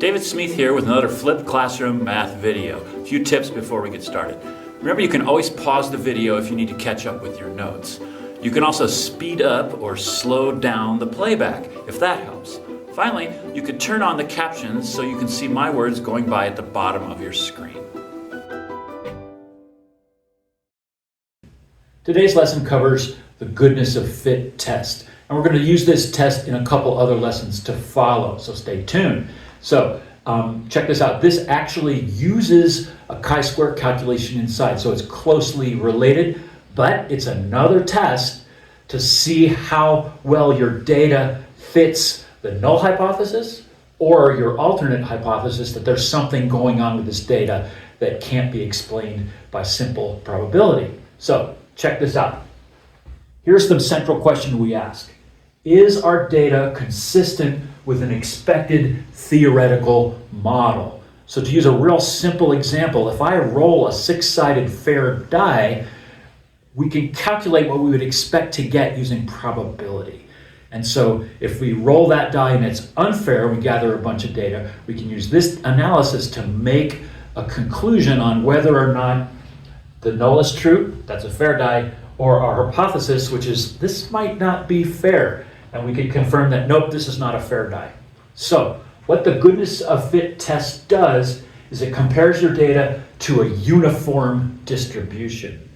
David Smith here with another flipped classroom math video. A few tips before we get started. Remember, you can always pause the video if you need to catch up with your notes. You can also speed up or slow down the playback if that helps. Finally, you can turn on the captions so you can see my words going by at the bottom of your screen. Today's lesson covers the goodness of fit test. And we're going to use this test in a couple other lessons to follow, so stay tuned. So check this out. This actually uses a chi-square calculation inside, so it's closely related, but it's another test to see how well your data fits the null hypothesis or your alternate hypothesis that there's something going on with this data that can't be explained by simple probability. So check this out. Here's the central question we ask. Is our data consistent with an expected theoretical model? So to use a real simple example, if I roll a six-sided fair die, we can calculate what we would expect to get using probability. And so if we roll that die and it's unfair, we gather a bunch of data, we can use this analysis to make a conclusion on whether or not the null is true, that's a fair die, or our hypothesis, which is this might not be fair. And we can confirm that, nope, this is not a fair die. So what the goodness of fit test does is it compares your data to a uniform distribution.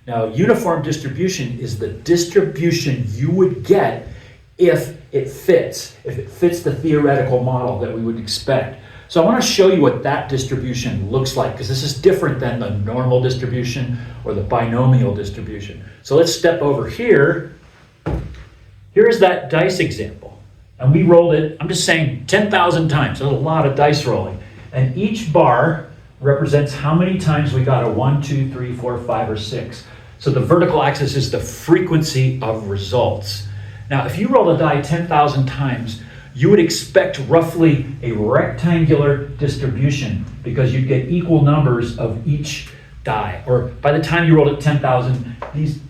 Now, uniform distribution is the distribution you would get if it fits the theoretical model that we would expect. So I want to show you what that distribution looks like, because this is different than the normal distribution or the binomial distribution. So let's step over here. Here's that dice example. And we rolled it, I'm just saying 10,000 times. There's a lot of dice rolling. And each bar represents how many times we got a 1, 2, 3, 4, 5, or 6. So the vertical axis is the frequency of results. Now, if you roll a die 10,000 times, you would expect roughly a rectangular distribution because you'd get equal numbers of each die. Or by the time you rolled it 10,000, these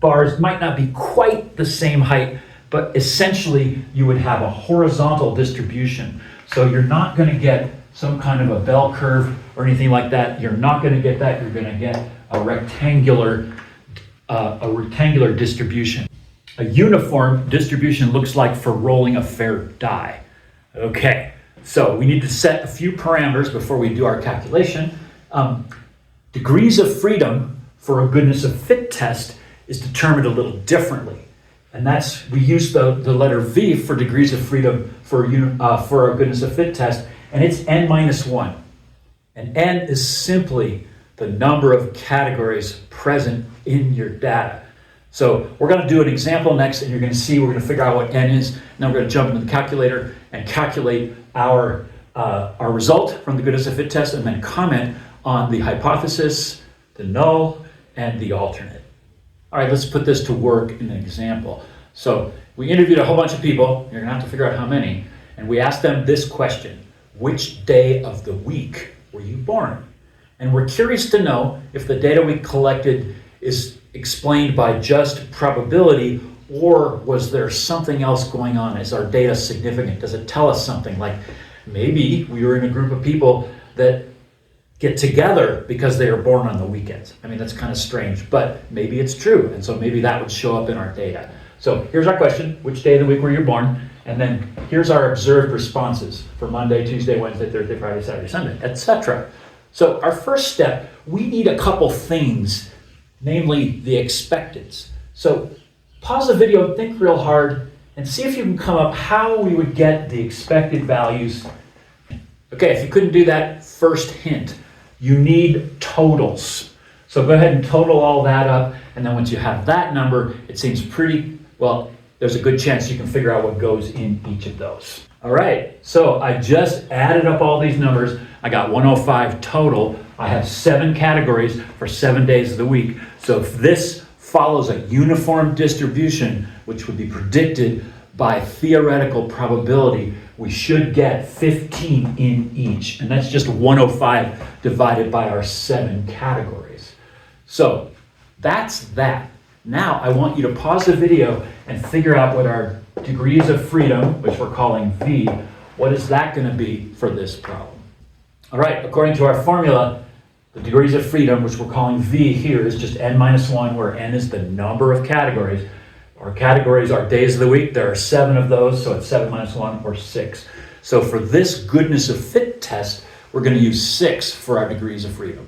bars might not be quite the same height, but essentially you would have a horizontal distribution. So you're not going to get some kind of a bell curve or anything like that. You're not going to get that. You're going to get a rectangular distribution. A uniform distribution looks like for rolling a fair die. Okay, so we need to set a few parameters before we do our calculation. Degrees of freedom for a goodness of fit test is determined a little differently. And we use the letter V for degrees of freedom for a goodness of fit test, and it's n minus 1. And n is simply the number of categories present in your data. So we're going to do an example next, and you're going to see we're going to figure out what n is. Now we're going to jump into the calculator and calculate our result from the goodness of fit test, and then comment on the hypothesis, the null, and the alternate. All right, let's put this to work in an example. So we interviewed a whole bunch of people. You're going to have to figure out how many. And we asked them this question: which day of the week were you born? And we're curious to know if the data we collected is explained by just probability, or was there something else going on? Is our data significant? Does it tell us something? Like maybe we were in a group of people that get together because they are born on the weekends. I mean, that's kind of strange, but maybe it's true. And so maybe that would show up in our data. So here's our question: which day of the week were you born? And then here's our observed responses for Monday, Tuesday, Wednesday, Thursday, Friday, Saturday, Sunday, etc. So our first step, we need a couple things, namely the expecteds. So pause the video and think real hard and see if you can come up how we would get the expected values. Okay, if you couldn't do that, first hint, you need totals. So go ahead and total all that up, and then once you have that number, it seems pretty, well, there's a good chance you can figure out what goes in each of those. All right, so I just added up all these numbers. I got 105 total. I have 7 categories for 7 days of the week. So if this follows a uniform distribution, which would be predicted by theoretical probability, we should get 15 in each. And that's just 105 divided by our 7 categories. So that's that. Now I want you to pause the video and figure out what our degrees of freedom, which we're calling V, what is that going to be for this problem? All right, according to our formula, the degrees of freedom, which we're calling V here, is just n minus 1, where n is the number of categories. Our categories are days of the week. There are 7 of those, so it's 7 minus 1, or 6. So for this goodness of fit test, we're going to use 6 for our degrees of freedom.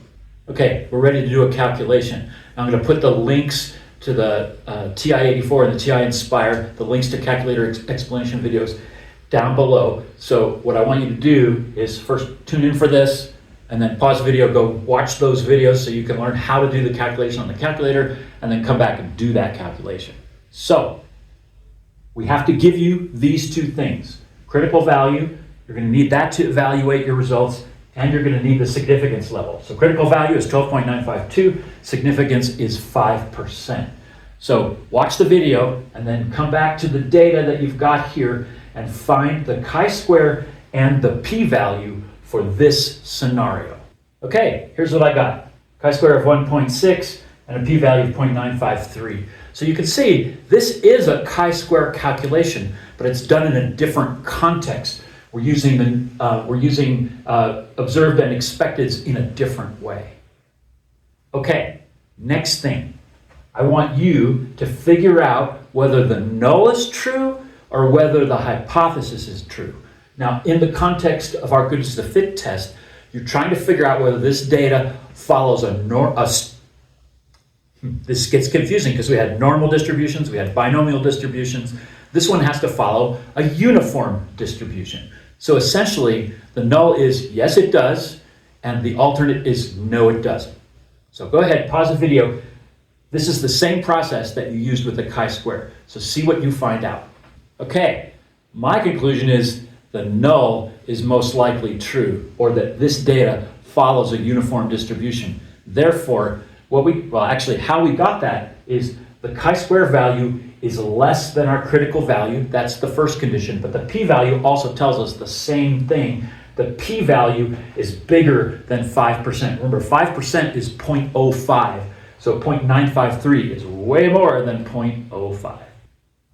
Okay, we're ready to do a calculation. I'm going to put the links to the TI-84 and the TI-Nspire, the links to calculator explanation videos down below. So what I want you to do is first tune in for this, and then pause the video, go watch those videos so you can learn how to do the calculation on the calculator, and then come back and do that calculation. So we have to give you these 2 things. Critical value, you're going to need that to evaluate your results, and you're going to need the significance level. So critical value is 12.952, significance is 5%. So watch the video and then come back to the data that you've got here and find the chi-square and the p-value for this scenario. Okay, here's what I got. Chi-square of 1.6 and a p-value of 0.953. So you can see this is a chi-square calculation, but it's done in a different context. We're using observed and expecteds in a different way. Okay, next thing. I want you to figure out whether the null is true or whether the hypothesis is true. Now, in the context of our goodness of fit test, you're trying to figure out whether this data follows this gets confusing because we had normal distributions, we had binomial distributions. This one has to follow a uniform distribution. So essentially, the null is yes, it does, and the alternate is no, it doesn't. So go ahead, pause the video. This is the same process that you used with the chi-square. So see what you find out. Okay, my conclusion is the null is most likely true, or that this data follows a uniform distribution. Therefore, how we got that is the chi-square value is less than our critical value. That's the first condition, but the p-value also tells us the same thing. The p-value is bigger than 5%. Remember, 5% is 0.05, so 0.953 is way more than 0.05.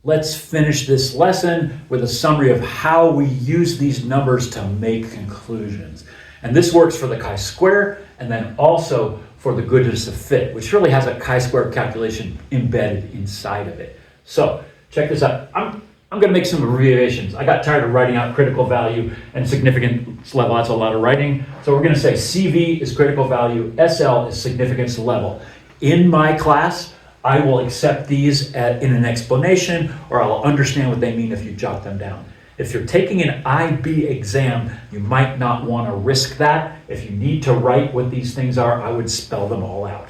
Let's finish this lesson with a summary of how we use these numbers to make conclusions. And this works for the chi-square and then also for the goodness of fit, which really has a chi-square calculation embedded inside of it. So check this out. I'm going to make some abbreviations. I got tired of writing out critical value and significance level. That's a lot of writing. So we're going to say CV is critical value, SL is significance level. In my class, I will accept these in an explanation, or I'll understand what they mean if you jot them down. If you're taking an IB exam, you might not want to risk that. If you need to write what these things are, I would spell them all out.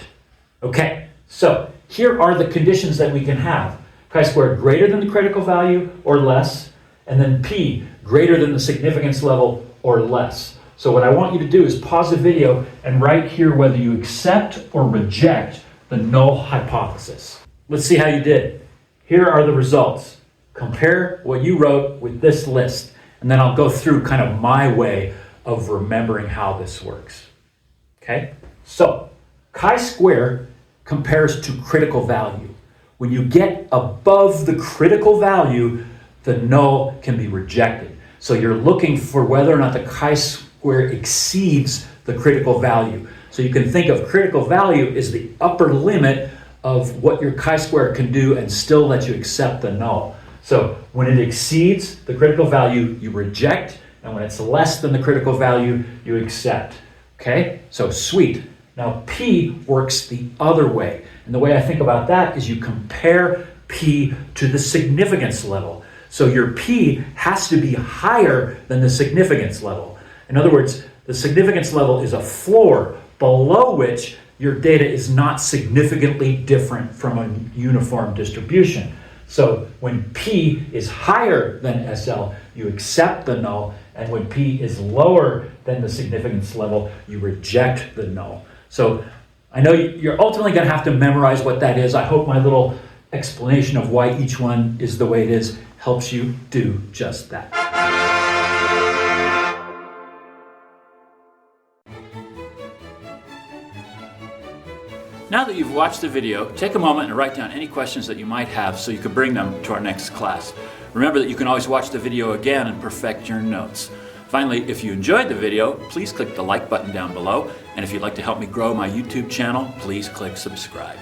Okay, so here are the conditions that we can have. Chi-square greater than the critical value or less, and then P greater than the significance level or less. So what I want you to do is pause the video and write here whether you accept or reject the null hypothesis. Let's see how you did. Here are the results. Compare what you wrote with this list, and then I'll go through kind of my way of remembering how this works. Okay? So, chi-square compares to critical value. When you get above the critical value, the null can be rejected. So you're looking for whether or not the chi-square exceeds the critical value. So you can think of critical value as the upper limit of what your chi-square can do and still let you accept the null. So when it exceeds the critical value, you reject, and when it's less than the critical value, you accept. Okay? So sweet. Now P works the other way. And the way I think about that is you compare P to the significance level. So your P has to be higher than the significance level. In other words, the significance level is a floor below which your data is not significantly different from a uniform distribution. So when P is higher than SL, you accept the null, and when P is lower than the significance level, you reject the null. So I know you're ultimately going to have to memorize what that is. I hope my little explanation of why each one is the way it is helps you do just that. Now that you've watched the video, take a moment and write down any questions that you might have so you can bring them to our next class. Remember that you can always watch the video again and perfect your notes. Finally, if you enjoyed the video, please click the like button down below, and if you'd like to help me grow my YouTube channel, please click subscribe.